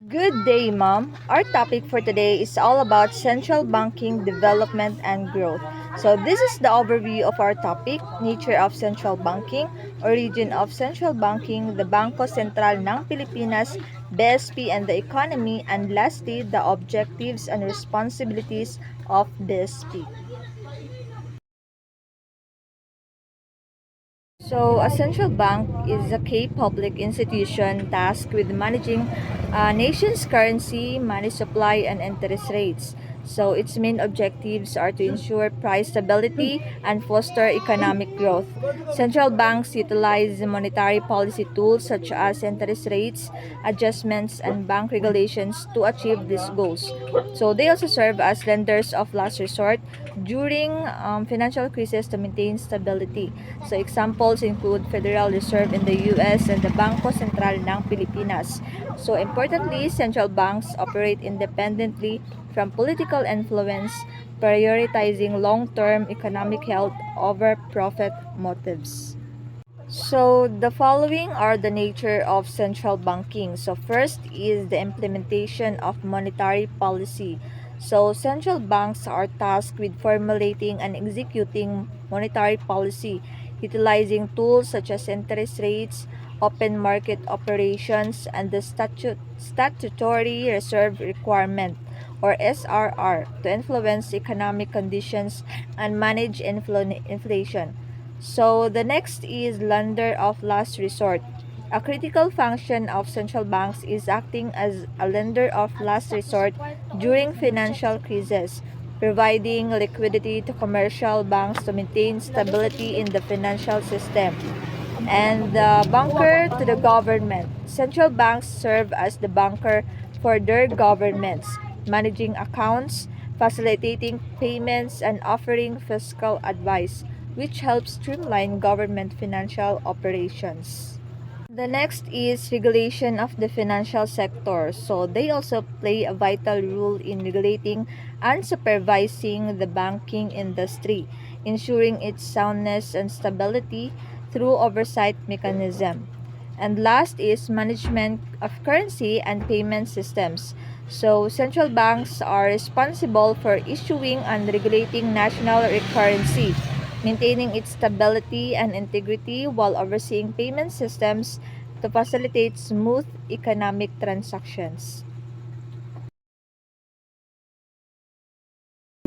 Good day, Mom. Our topic for today is all about central banking development and growth. So, this is the overview of our topic: nature of central banking, origin of central banking, the Bangko Sentral ng Pilipinas, BSP, and the economy, and lastly, the objectives and responsibilities of BSP. So, a central bank is a key public institution tasked with managing a nation's currency, money supply, and interest rates. So, its main objectives are to ensure price stability and foster economic growth. Central banks utilize monetary policy tools such as interest rates, adjustments, and bank regulations to achieve these goals. So, they also serve as lenders of last resort during financial crises to maintain stability. So examples include Federal Reserve in the US and the Bangko Sentral ng Pilipinas. So importantly, central banks operate independently from political influence, prioritizing long-term economic health over profit motives. So the following are the nature of central banking. So first is the implementation of monetary policy. So central banks are tasked with formulating and executing monetary policy, utilizing tools such as interest rates, open market operations, and the statutory reserve requirement or SRR to influence economic conditions and manage inflation. So the next is lender of last resort. A critical function of central banks is acting as a lender of last resort during financial crises, providing liquidity to commercial banks to maintain stability in the financial system. And the banker to the government. Central banks serve as the banker for their governments, managing accounts, facilitating payments, and offering fiscal advice, which helps streamline government financial operations. The next is regulation of the financial sector. So they also play a vital role in regulating and supervising the banking industry, ensuring its soundness and stability through oversight mechanism. And last is management of currency and payment systems. So central banks are responsible for issuing and regulating national currency, maintaining its stability and integrity while overseeing payment systems to facilitate smooth economic transactions.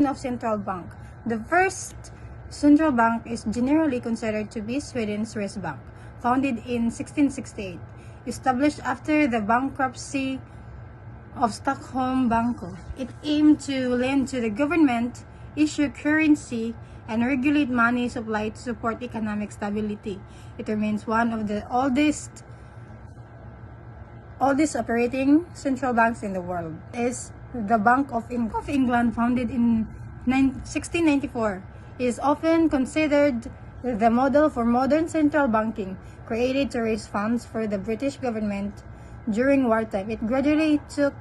Of central bank. The first central bank is generally considered to be Sweden's Riksbank, founded in 1668, established after the bankruptcy of Stockholm Banco. It aimed to lend to the government, issue currency, and regulate money supply to support economic stability. It remains one of the oldest operating central banks in the world. Is the Bank of England, founded in 1694, is often considered the model for modern central banking, created to raise funds for the British government during wartime. It gradually took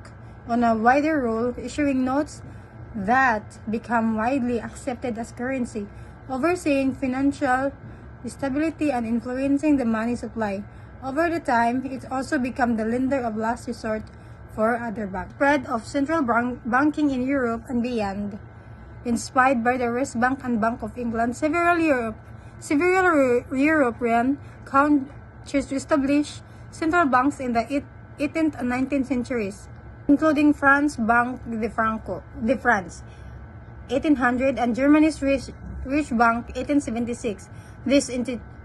on a wider role, issuing notes that become widely accepted as currency, overseeing financial stability and influencing the money supply. Over the time, it also became the lender of last resort for other banks. Spread of central banking in Europe and beyond. Inspired by the Riksbank and Bank of England, several European countries established central banks in the 18th and 19th centuries, including France, de France, 1800, and Germany's Reichsbank, 1876. These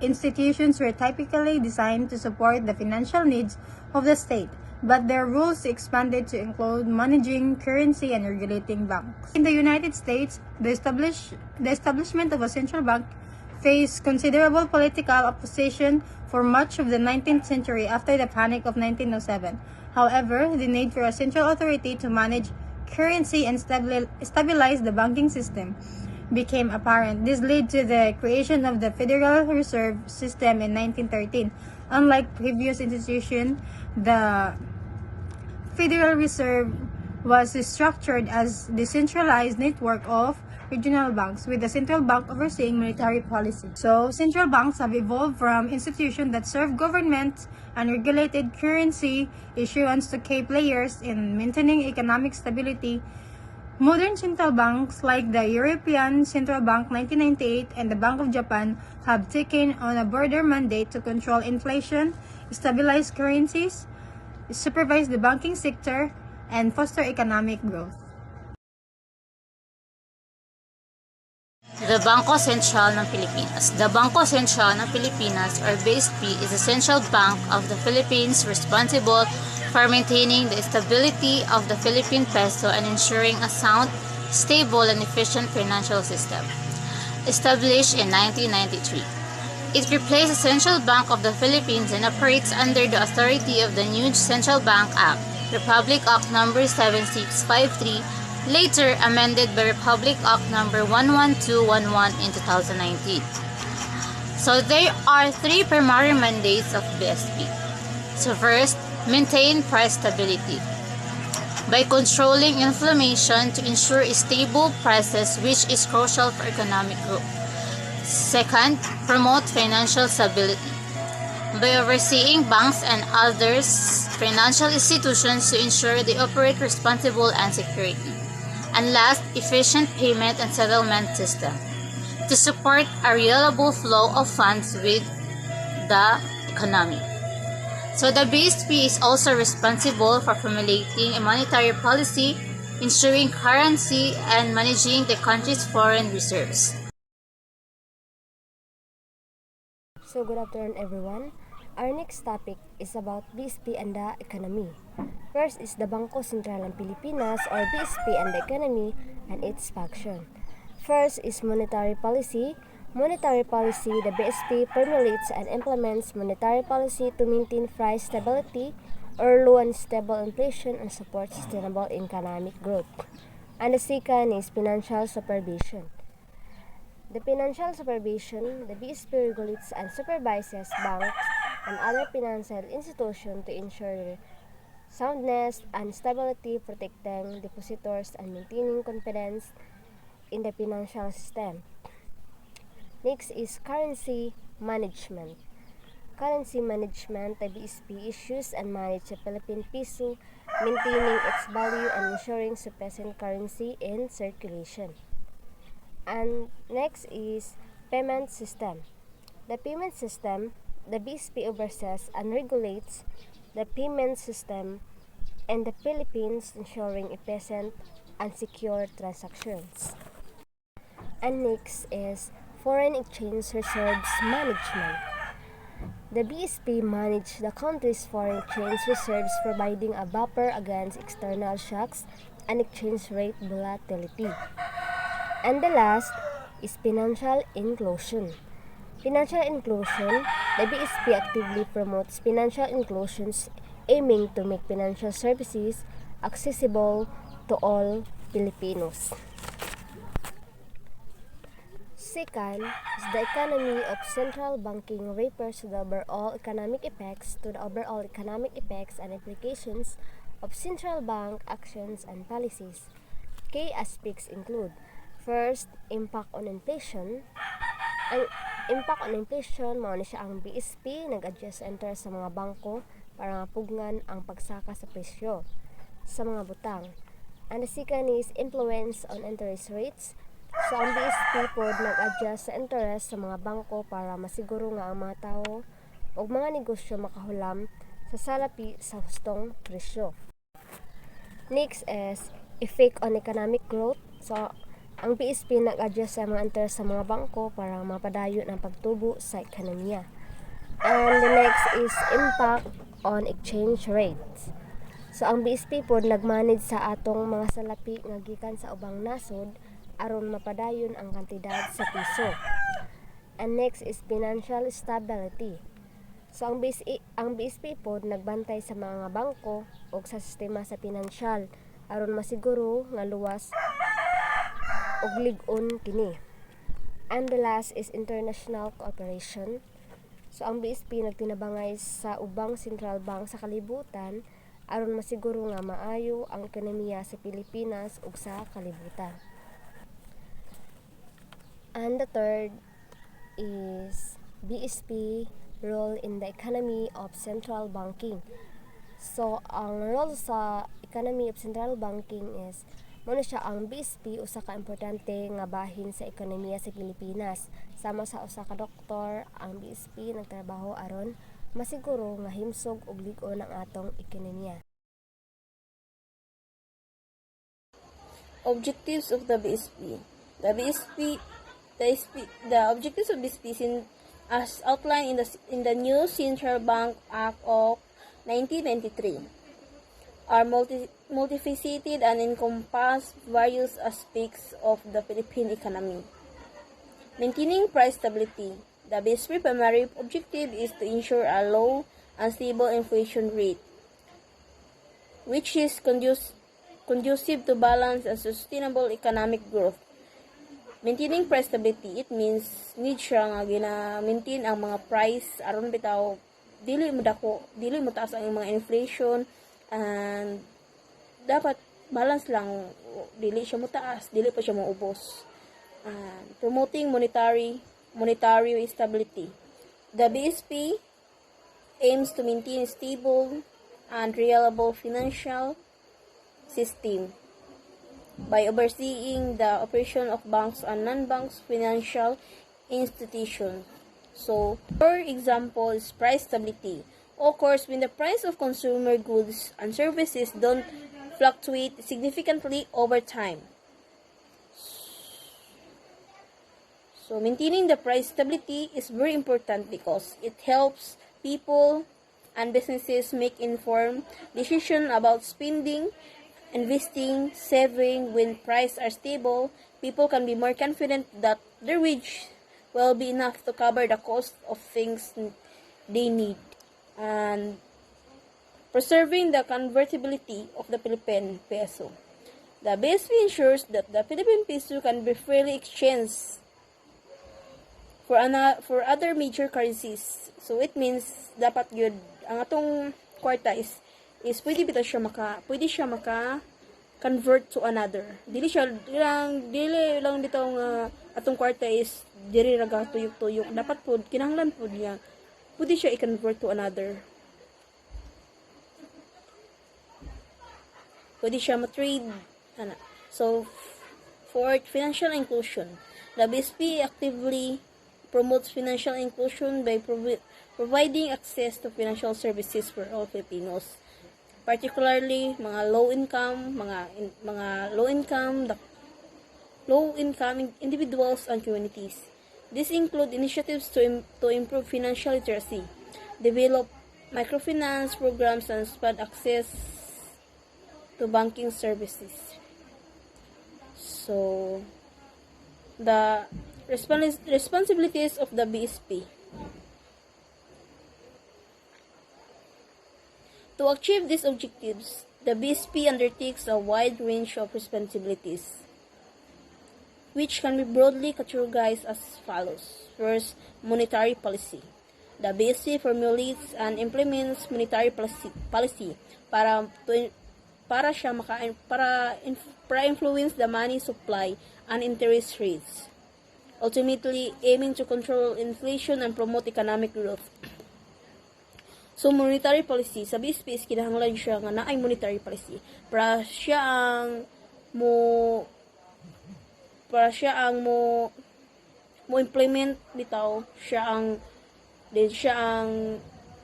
institutions were typically designed to support the financial needs of the state, but their rules expanded to include managing currency and regulating banks. In the United States, the establishment of a central bank faced considerable political opposition for much of the 19th century after the Panic of 1907. However, the need for a central authority to manage currency and stabilize the banking system became apparent. This led to the creation of the Federal Reserve System in 1913. Unlike previous institutions, the Federal Reserve was structured as a decentralized network of regional banks, with the central bank overseeing monetary policy. So, central banks have evolved from institutions that serve government and regulated currency issuance to key players in maintaining economic stability. Modern central banks like the European Central Bank 1998 and the Bank of Japan have taken on a broader mandate to control inflation, stabilize currencies, supervise the banking sector, and foster economic growth. The Bangko Sentral ng Pilipinas. The Bangko Sentral ng Pilipinas, or BSP, is the central bank of the Philippines responsible for maintaining the stability of the Philippine peso and ensuring a sound, stable, and efficient financial system. Established in 1993. It replaced the Central Bank of the Philippines and operates under the authority of the new Central Bank Act, Republic Act No. 7653, later amended by Republic Act No. 11211 in 2019. So there are three primary mandates of BSP. So first, maintain price stability by controlling inflation to ensure stable prices, which is crucial for economic growth. Second, promote financial stability by overseeing banks and others financial institutions to ensure they operate responsible and security. And last, efficient payment and settlement system to support a reliable flow of funds with the economy. So the BSP is also responsible for formulating a monetary policy, ensuring currency, and managing the country's foreign reserves. So good afternoon everyone. Our next topic is about BSP and the economy. First is the Bangko Sentral ng Pilipinas, or BSP, and the economy and its function. First is monetary policy. Monetary policy, the BSP formulates and implements monetary policy to maintain price stability or low and stable inflation and support sustainable economic growth. And the second is financial supervision. The financial supervision, the BSP regulates and supervises banks and other financial institutions to ensure soundness and stability, protecting depositors and maintaining confidence in the financial system. Next is currency management. Currency management, the BSP issues and manages the Philippine peso, maintaining its value and ensuring sufficient currency in circulation. And next is payment system. The payment system, the BSP oversees and regulates the payment system in the Philippines, ensuring efficient and secure transactions. And next is foreign exchange reserves management. The BSP manages the country's foreign exchange reserves, providing a buffer against external shocks and exchange rate volatility. And the last is financial inclusion. Financial inclusion, the BSP actively promotes financial inclusions, aiming to make financial services accessible to all Filipinos. Second is the economy of central banking refers to the overall economic effects and implications of central bank actions and policies. Key aspects include: first, impact on inflation. Ang impact on inflation, mao ni siya ang BSP nag-adjust interest sa mga bangko para mapugnan ang pagsaka sa presyo sa mga butang. And the second is influence on interest rates. So ang BSP pod nag-adjust sa interest sa mga bangko para masiguro nga ang mga tao o mga negosyo makahulam sa salapi sa hustong presyo. Next is effect on economic growth. So ang BSP nag-adjust sa mga interest sa mga bangko para mapadayon ang pagtubo sa ekonomiya. And the next is impact on exchange rates. So ang BSP pod nagmanage sa atong mga salapi nga gikan sa ubang nasod aron mapadayon ang kantidad sa piso. And next is financial stability. So ang BSP pod nagbantay sa mga bangko o sa sistema sa pinansyal aron masiguro nga luwas og lig-on kini. And the last is international cooperation. So ang BSP nagtinabangay sa ubang central bank sa kalibutan aron masiguro nga maayo ang ekonomiya sa Pilipinas ug sa kalibutan. And the third is BSP role in the economy of central banking. So, ang role sa economy of central banking is muna siya ang BSP usa ka importante nga bahin sa ekonomiya sa Pilipinas. Sama sa usa ka doktor, ang BSP nagtrabaho aron masiguro nga himsog ug lig-on ang atong ekonomiya. Objectives of the BSP. The objectives of BSP as outlined in the new Central Bank Act of 1993 are multifaceted and encompass various aspects of the Philippine economy. Maintaining price stability. The BSP primary objective is to ensure a low and stable inflation rate, which is conducive to balance and sustainable economic growth. Maintaining price stability, it means need siya nga gina-maintain ang mga price aron bitaw dili mo taas ang mga inflation, and dapat balance lang, dili siya mo taas, dili pa siya maubos. Promoting monetary stability. The BSP aims to maintain stable and reliable financial system by overseeing the operation of banks and non-banks financial institutions. So, for example, is price stability. Occurs when the price of consumer goods and services don't fluctuate significantly over time. So, maintaining the price stability is very important because it helps people and businesses make informed decisions about spending, investing, saving. When prices are stable, people can be more confident that their wage will be enough to cover the cost of things they need. And preserving the convertibility of the Philippine peso. The BSP ensures that the Philippine peso can be freely exchanged for other major currencies. So it means dapat yun ang atong kwarta is pwede siya maka convert to another. Dili lang bitaw nga atong kwarta is diri ra tuyok-tuyok. Dapat pud kinahanglan pud niya pwede siya i-convert to another. Pwede siya ma-trade. So, fourth, financial inclusion. The BSP actively promotes financial inclusion by providing access to financial services for all Filipinos, particularly mga low income individuals and communities. These include initiatives to improve financial literacy, develop microfinance programs, and expand access to banking services. So, the responsibilities of the BSP. To achieve these objectives, the BSP undertakes a wide range of responsibilities, which can be broadly categorized as follows. First, monetary policy. The BSP formulates and implements monetary policy para influence the money supply and interest rates, ultimately aiming to control inflation and promote economic growth. So, monetary policy, sa BSP is kinahanglan siya nga naay monetary policy para siya ang mo implement bitaw,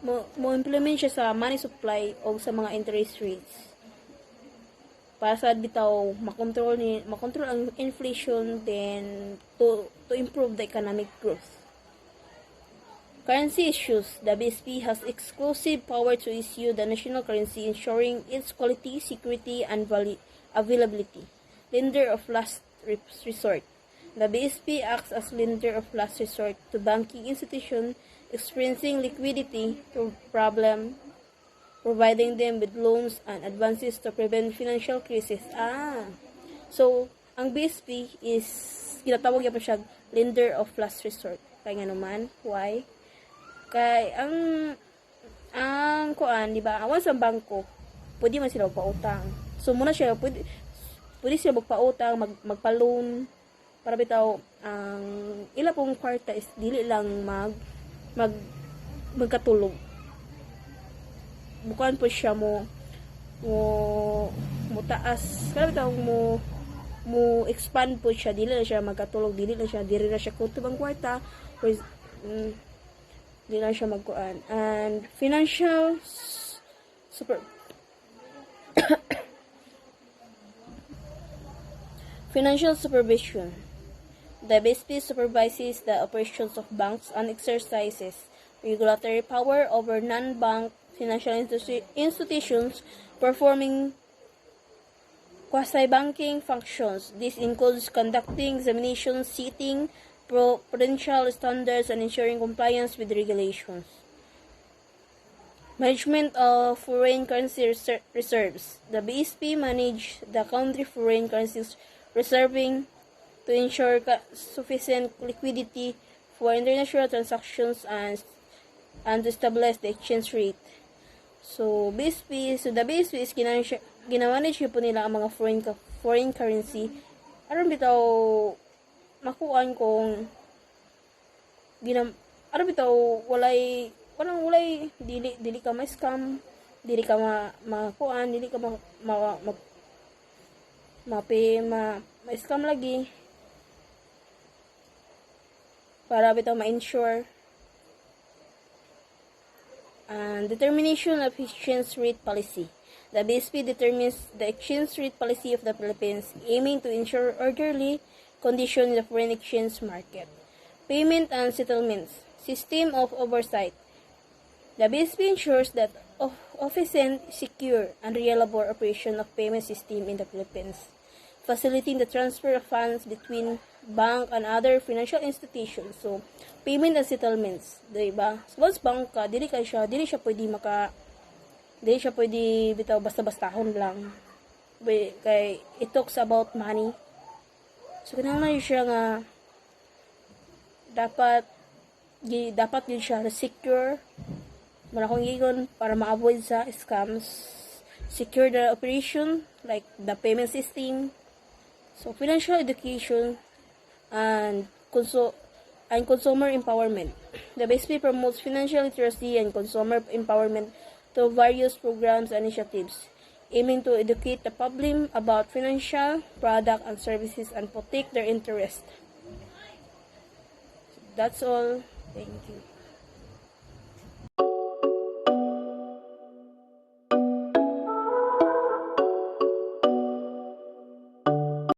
mo implement siya sa money supply o sa mga interest rates. Para sa bitaw makontrol ang inflation, then to improve the economic growth. Currency issues. The BSP has exclusive power to issue the national currency, ensuring its quality, security, and availability. Lender of last resort. The BSP acts as lender of last resort to banking institutions experiencing liquidity problem, providing them with loans and advances to prevent financial crisis. So, ang BSP is, ginatawag niya pa siya, lender of last resort. Kaya nga naman, why? Kay ang kuan, di ba? Awan sa bangko, pwede man sila magpautang. So muna siya pwede sila magpautang, magpa-loan para bitaw ang ila pong kwarta is dili lang magkatulog. Bukan po siya mo taas, para bitaw mo expand po siya, dili na siya magkatulog, dili na siya kutob ang kwarta, or dili na siya magkuan. And financial supervision. The BSP supervises the operations of banks and exercises regulatory power over non-bank financial institutions performing quasi-banking functions. This includes conducting examinations, setting prudential standards, and ensuring compliance with regulations. Management of foreign currency reserves. The BSP manages the country foreign currency reserving to ensure sufficient liquidity for international transactions and to stabilize the exchange rate. So the BSP is ginamanage po nila ang mga foreign currency aron bitaw makuan kung aron bitaw walay dili ka ma-scam, dili ka makuan, dili ka ma-scam lagi, para bitaw ma-ensure. And determination of exchange rate policy. The BSP determines the exchange rate policy of the Philippines, aiming to ensure orderly conditions in the foreign exchange market. Payment and settlements. System of oversight. The BSP ensures that efficient, secure, and reliable operation of payment system in the Philippines, facilitating the transfer of funds between bank and other financial institutions. So, payment and settlements, diba? So, once bank ka, dili siya pwede bitaw basta-bastahon lang. Kay it talks about money. So, kinahanglan siya nga dapat yun siya secure, malakong gigon para ma-avoid sa scams. Secure the operation, like the payment system. So, financial education and consumer empowerment. The BSP promotes financial literacy and consumer empowerment through various programs and initiatives, aiming to educate the public about financial products and services and protect their interest. That's all. Thank you.